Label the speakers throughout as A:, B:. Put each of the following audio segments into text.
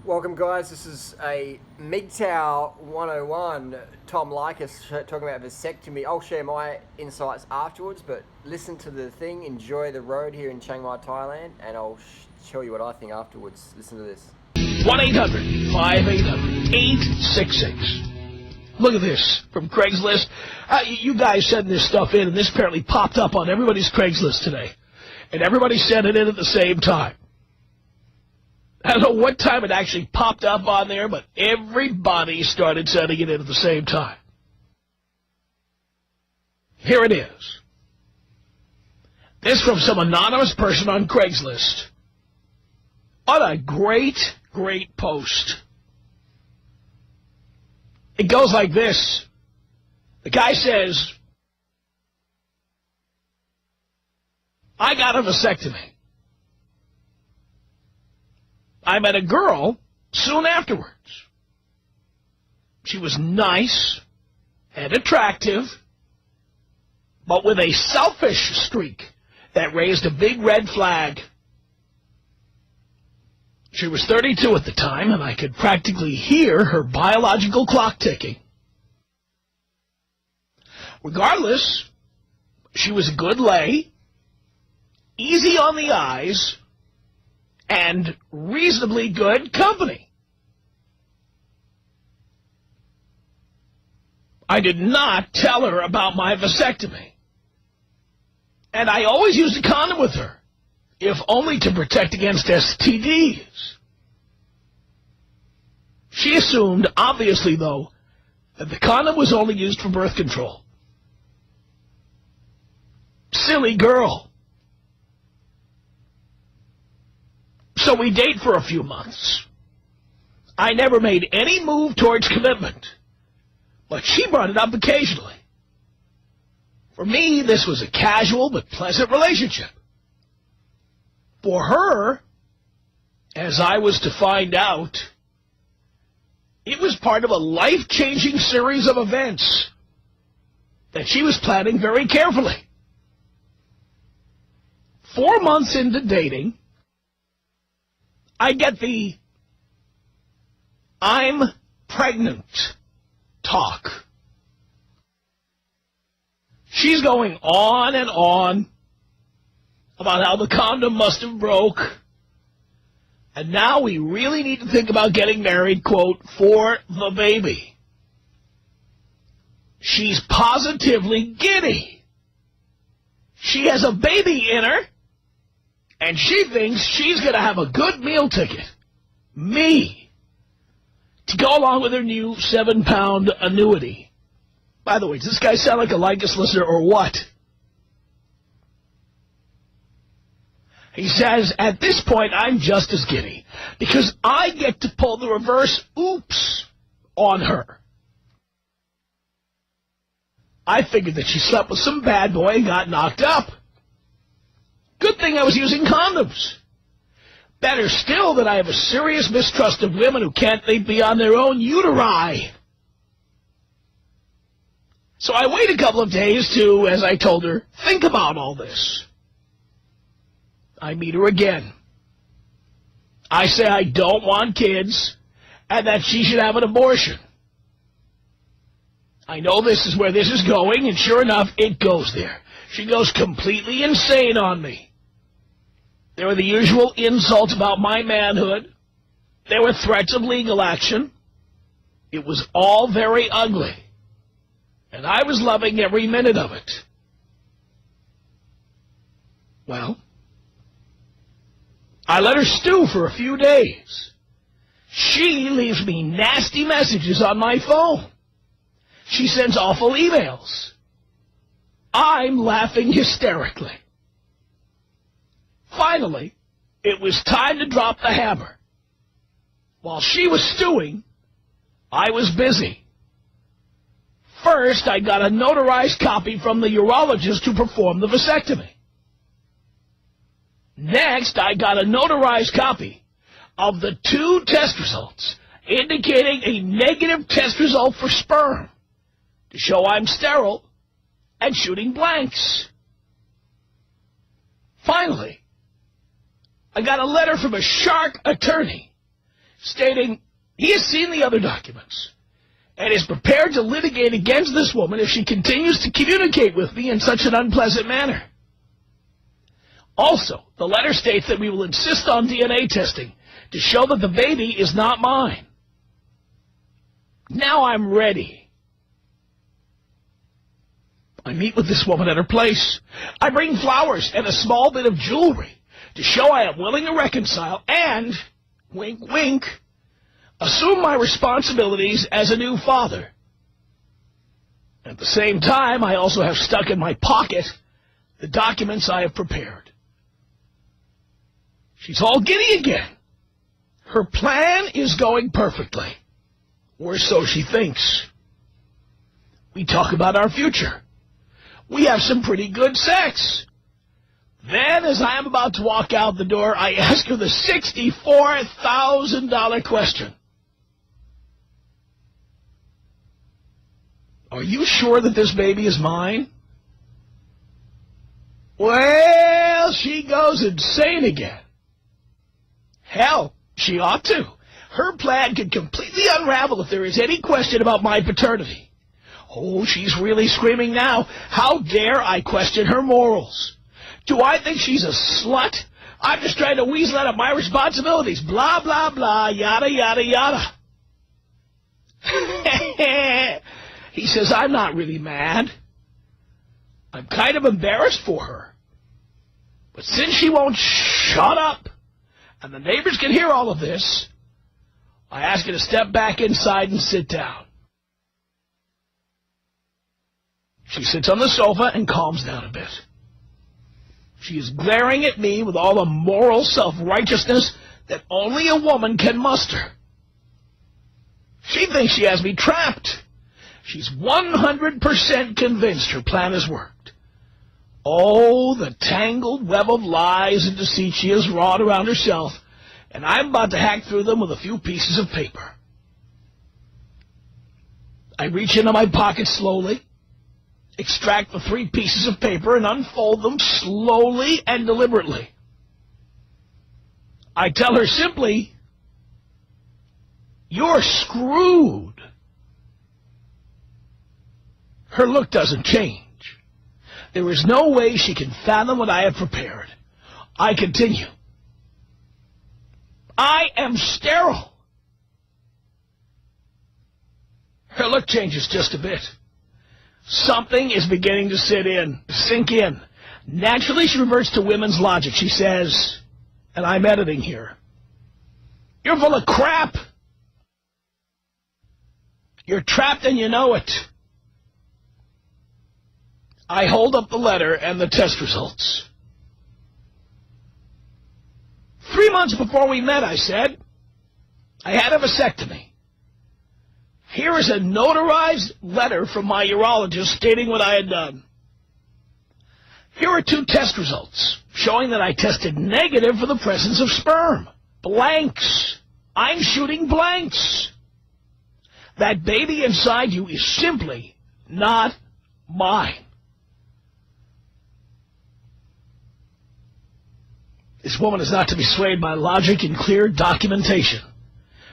A: Welcome, guys. This is a MGTOW 101. Tom Likas talking about vasectomy. I'll share my insights afterwards, but listen to the thing, enjoy the road here in Chiang Mai, Thailand, and I'll tell you what I think afterwards. Listen to this.
B: 1-800-5800-866. Look at this from Craigslist. You guys send this stuff in, and this apparently popped up on everybody's Craigslist today. And everybody sent it in at the same time. I don't know what time it actually popped up on there, but everybody started sending it in at the same time. Here it is. This from some anonymous person on Craigslist. What a great, great post. It goes like this. The guy says, I got a vasectomy. I met a girl soon afterwards. She was nice and attractive, but with a selfish streak that raised a big red flag. She was 32 at the time, and I could practically hear her biological clock ticking. Regardless, she was a good lay, easy on the eyes, and reasonably good company. I did not tell her about my vasectomy. And I always used a condom with her, if only to protect against STDs. She assumed, obviously though, that the condom was only used for birth control. Silly girl. So we date for a few months. I never made any move towards commitment, but she brought it up occasionally. For me, this was a casual but pleasant relationship. For her, as I was to find out, it was part of a life-changing series of events that she was planning very carefully. 4 months into dating, I get the I'm pregnant talk. She's going on and on about how the condom must have broke, and now we really need to think about getting married, quote, for the baby. She's positively giddy. She has a baby in her, and she thinks she's going to have a good meal ticket, me, to go along with her new 7-pound annuity. By the way, does this guy sound like a Likas listener or what? He says, at this point, I'm just as giddy, because I get to pull the reverse oops on her. I figured that she slept with some bad boy and got knocked up. Good thing I was using condoms. Better still that I have a serious mistrust of women who can't think beyond their own uteri. So I wait a couple of days to, as I told her, think about all this. I meet her again. I say I don't want kids and that she should have an abortion. I know this is where this is going, and sure enough, it goes there. She goes completely insane on me. There were the usual insults about my manhood. There were threats of legal action. It was all very ugly. And I was loving every minute of it. Well, I let her stew for a few days. She leaves me nasty messages on my phone. She sends awful emails. I'm laughing hysterically. Finally, it was time to drop the hammer. While she was stewing, I was busy. First, I got a notarized copy from the urologist who performed the vasectomy. Next, I got a notarized copy of the 2 test results indicating a negative test result for sperm to show I'm sterile and shooting blanks. Finally, I got a letter from a shark attorney stating he has seen the other documents and is prepared to litigate against this woman if she continues to communicate with me in such an unpleasant manner. Also, the letter states that we will insist on DNA testing to show that the baby is not mine. Now I'm ready. I meet with this woman at her place. I bring flowers and a small bit of jewelry to show I am willing to reconcile and, wink, wink, assume my responsibilities as a new father. At the same time, I also have stuck in my pocket the documents I have prepared. She's all giddy again. Her plan is going perfectly, or so she thinks. We talk about our future. We have some pretty good sex. Then, as I am about to walk out the door, I ask her the $64,000 question. Are you sure that this baby is mine? Well, she goes insane again. Hell, she ought to. Her plan could completely unravel if there is any question about my paternity. Oh, she's really screaming now. How dare I question her morals? Do I think she's a slut? I'm just trying to weasel out of my responsibilities. Blah, blah, blah, yada, yada, yada. He says, I'm not really mad. I'm kind of embarrassed for her. But since she won't shut up, and the neighbors can hear all of this, I ask her to step back inside and sit down. She sits on the sofa and calms down a bit. She is glaring at me with all the moral self-righteousness that only a woman can muster. She thinks she has me trapped. She's 100% convinced her plan has worked. Oh, the tangled web of lies and deceit she has wrought around herself, and I'm about to hack through them with a few pieces of paper. I reach into my pocket slowly, extract the 3 pieces of paper, and unfold them slowly and deliberately. I tell her simply, "You're screwed." Her look doesn't change. There is no way she can fathom what I have prepared. I continue. I am sterile. Her look changes just a bit. Something is beginning to sink in. Naturally, she reverts to women's logic. She says, and I'm editing here, "You're full of crap. You're trapped and you know it." I hold up the letter and the test results. 3 months before we met, I said, I had a vasectomy. Here is a notarized letter from my urologist stating what I had done. Here are 2 test results showing that I tested negative for the presence of sperm. Blanks. I'm shooting blanks. That baby inside you is simply not mine. This woman is not to be swayed by logic and clear documentation.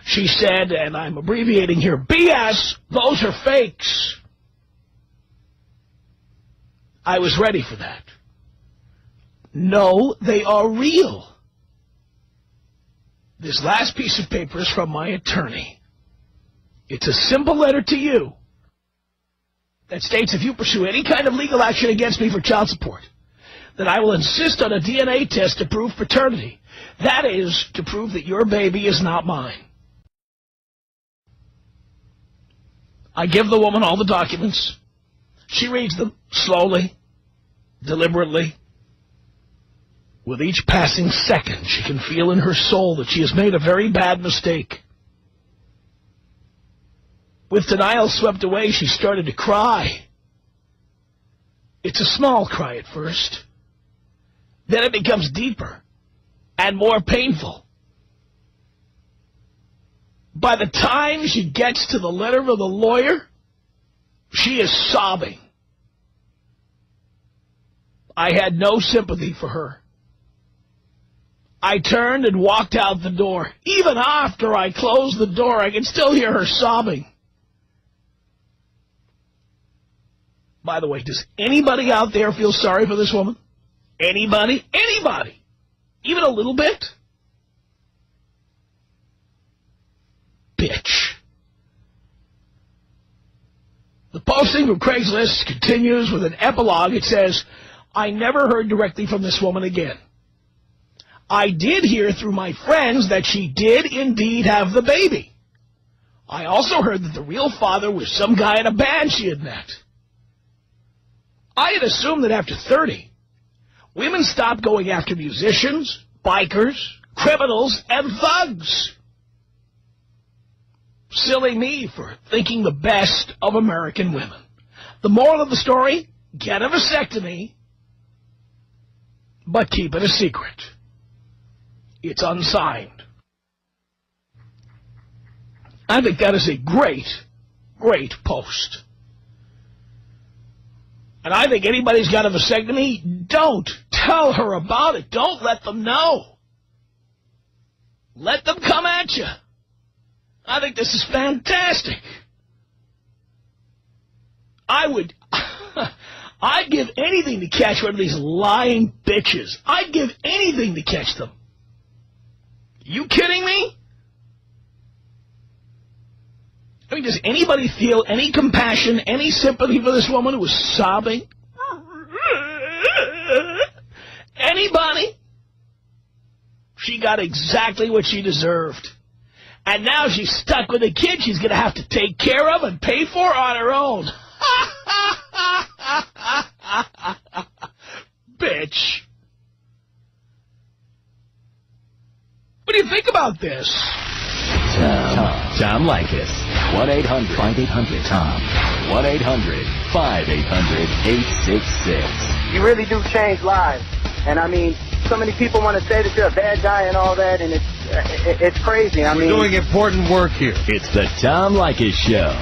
B: She said, and I'm abbreviating here, BS, those are fakes. I was ready for that. No, they are real. This last piece of paper is from my attorney. It's a simple letter to you that states if you pursue any kind of legal action against me for child support, that I will insist on a DNA test to prove paternity. That is, to prove that your baby is not mine. I give the woman all the documents. She reads them slowly, deliberately. With each passing second, she can feel in her soul that she has made a very bad mistake. With denial swept away, she started to cry. It's a small cry at first. Then it becomes deeper and more painful. By the time she gets to the letter of the lawyer, she is sobbing. I had no sympathy for her. I turned and walked out the door. Even after I closed the door, I could still hear her sobbing. By the way, does anybody out there feel sorry for this woman? Anybody? Anybody? Even a little bit? Bitch. The posting from Craigslist continues with an epilogue. It says, I never heard directly from this woman again. I did hear through my friends that she did indeed have the baby. I also heard that the real father was some guy in a band she had met. I had assumed that after 30, women stopped going after musicians, bikers, criminals, and thugs. Silly me for thinking the best of American women. The moral of the story, get a vasectomy, but keep it a secret. It's unsigned. I think that is a great, great post. And I think anybody's got a vasectomy, don't tell her about it. Don't let them know. Let them come at you. I think this is fantastic. I'd give anything to catch one of these lying bitches. I'd give anything to catch them. You kidding me? I mean, does anybody feel any compassion, any sympathy for this woman who was sobbing? Anybody? She got exactly what she deserved. And now she's stuck with a kid she's going to have to take care of and pay for on her own. Bitch. What do you think about this?
C: Tom Leykis. 1-800-5800-TOM. 1-800-5800-866.
D: You really do change lives. And I mean, so many people want to say that you're a bad guy and all that, and it's crazy. I mean,
E: we're doing important work here.
C: It's the Tom Leykis Show.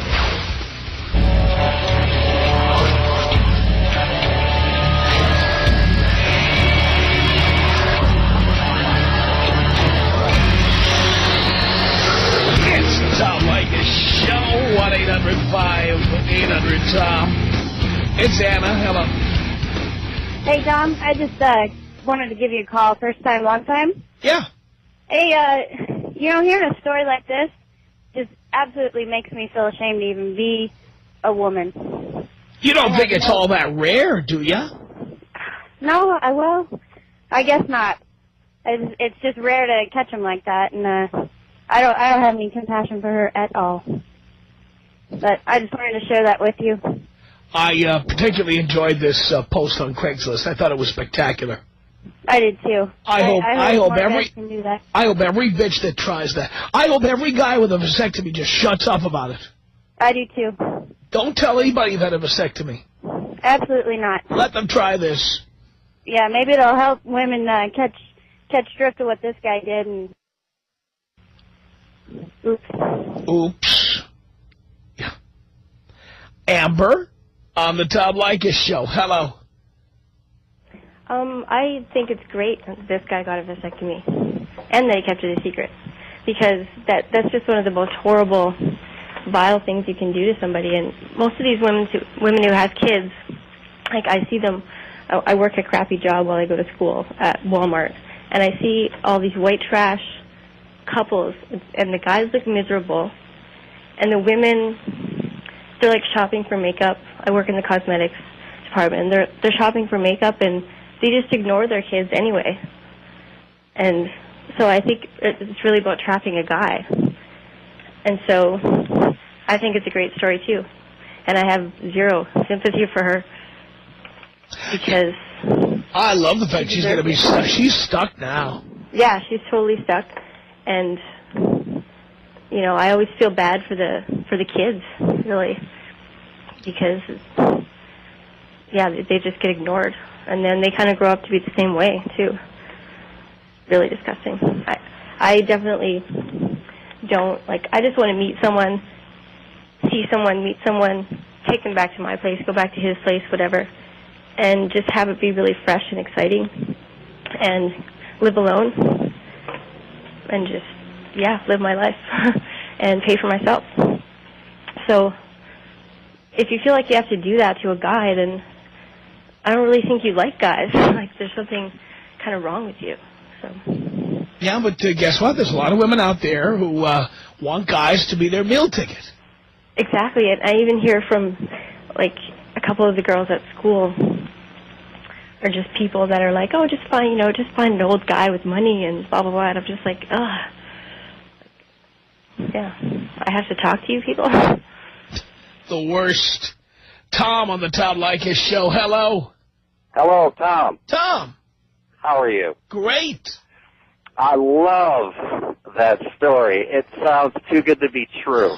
B: It's the Tom Leykis Show. 1-800-5800-TOM. It's Anna. Hello.
F: Hey, Tom. I just wanted to give you a call. First time, long time.
B: Yeah.
F: Hey, hearing a story like this just absolutely makes me feel ashamed to even be a woman.
B: You don't think it's all that rare, do you?
F: No, I guess not. It's just rare to catch them like that, and I don't have any compassion for her at all. But I just wanted to share that with you.
B: I particularly enjoyed this post on Craigslist. I thought it was spectacular.
F: I did too. I hope every
B: bitch that tries that. I hope every guy with a vasectomy just shuts up about it.
F: I do too.
B: Don't tell anybody you've had a vasectomy.
F: Absolutely not.
B: Let them try this.
F: Yeah, maybe it'll help women catch drift of what this guy did. And
B: oops. Yeah. Amber on the Tom Leykis Show. Hello.
G: I think it's great that this guy got a vasectomy and that he kept it a secret, because that's just one of the most horrible, vile things you can do to somebody. And most of these women who have kids, like I see them, I work a crappy job while I go to school at Walmart, and I see all these white trash couples, and the guys look miserable, and the women, they're like shopping for makeup. I work in the cosmetics department, and they're shopping for makeup, and they just ignore their kids anyway. And so I think it's really about trapping a guy. And so I think it's a great story too. And I have zero sympathy for her, because
B: I love the fact she's going to be stuck. She's stuck now.
G: Yeah, she's totally stuck. And I always feel bad for the kids, really, because they just get ignored. And then they kind of grow up to be the same way, too. Really disgusting. I definitely don't, I just want to meet someone, see someone, meet someone, take them back to my place, go back to his place, whatever, and just have it be really fresh and exciting, and live alone. and just, live my life and pay for myself. So if you feel like you have to do that to a guy, then I don't really think you like guys. Like, there's something kind of wrong with you. So.
B: Yeah, but guess what? There's a lot of women out there who want guys to be their meal ticket.
G: Exactly, and I even hear from, like, a couple of the girls at school are just people that are like, oh, just find an old guy with money and blah, blah, blah. And I'm just like, ugh. Yeah, I have to talk to you people.
B: The worst. Tom on the Tom Leykis show. Hello.
E: Hello, Tom.
B: Tom.
E: How are you?
B: Great.
E: I love that story. It sounds too good to be true.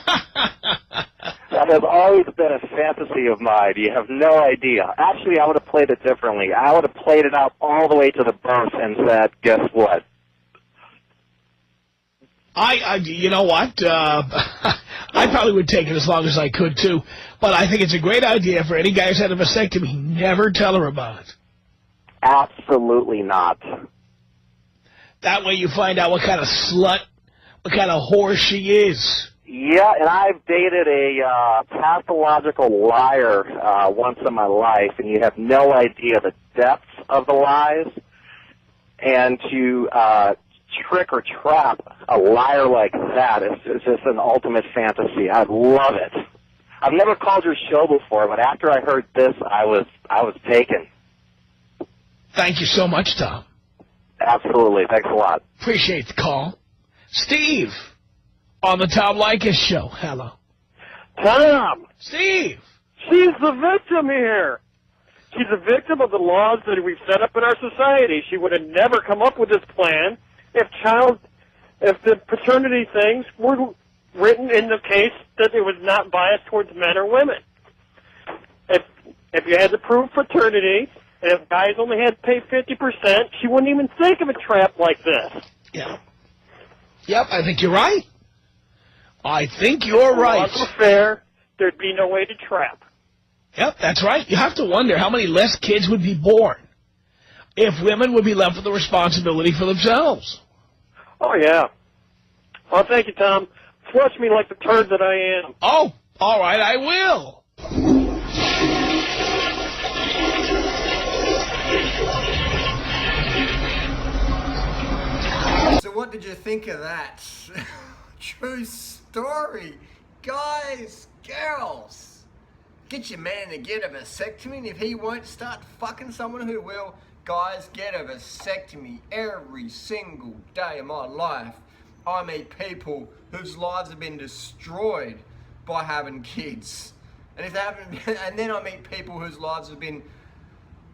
E: That has always been a fantasy of mine. You have no idea. Actually, I would have played it differently. I would have played it out all the way to the birth and said, guess what?
B: You know what? I probably would take it as long as I could, too. But I think it's a great idea for any guy who's had a vasectomy. Never tell her about it.
E: Absolutely not.
B: That way you find out what kind of slut, what kind of whore she is.
E: Yeah, and I've dated a pathological liar once in my life, and you have no idea the depths of the lies. And to trick or trap a liar like that is just an ultimate fantasy. I love it. I've never called your show before, but after I heard this, I was taken.
B: Thank you so much, Tom.
E: Absolutely. Thanks a lot.
B: Appreciate the call. Steve on the Tom Leykis show. Hello.
H: Tom!
B: Steve!
H: She's the victim here. She's a victim of the laws that we've set up in our society. She would have never come up with this plan if the paternity things were written in the case that it was not biased towards men or women. If you had to prove paternity, and if guys only had to pay 50%, she wouldn't even think of a trap like this.
B: Yeah. Yep, I think you're right. I think you're right.
H: If the laws were fair, there'd be no way to trap.
B: Yep, that's right. You have to wonder how many less kids would be born if women would be left with the responsibility for themselves.
H: Oh, yeah. Well, thank you, Tom. Flush me like the turd that I am.
B: Oh, all right, I will.
A: So what did you think of that? True story. Guys, girls, get your man to get a vasectomy, and if he won't, start fucking someone who will. Guys, get a vasectomy every single day of my life. I meet people whose lives have been destroyed by having kids. And if they haven't, and then I meet people whose lives have been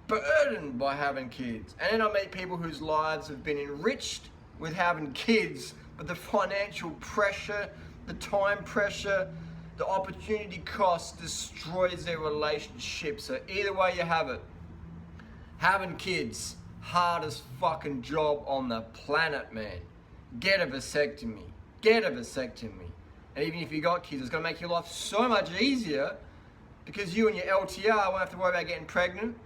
A: burdened by having kids. And then I meet people whose lives have been enriched with having kids, but the financial pressure, the time pressure, the opportunity cost destroys their relationship. So either way you have it, having kids, hardest fucking job on the planet, man. Get a vasectomy. Get a vasectomy. And even if you got kids, it's going to make your life so much easier because you and your LTR won't have to worry about getting pregnant,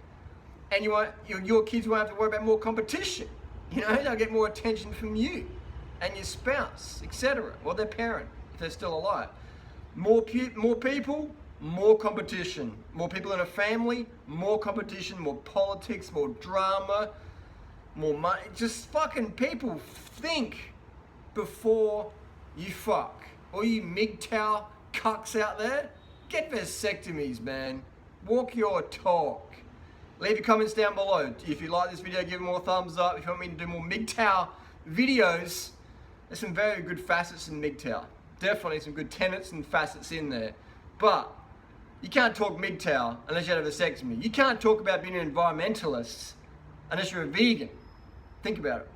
A: and your kids won't have to worry about more competition. You know, they'll get more attention from you and your spouse, etc. Or their parent, if they're still alive. More people, more competition. More people in a family, more competition, more politics, more drama, more money. Just fucking people think before you fuck. All you MGTOW cucks out there, get vasectomies, man. Walk your talk. Leave your comments down below. If you like this video, give it more thumbs up. If you want me to do more MGTOW videos, there's some very good facets in MGTOW. Definitely some good tenets and facets in there. But you can't talk MGTOW unless you have a vasectomy. You can't talk about being an environmentalist unless you're a vegan. Think about it.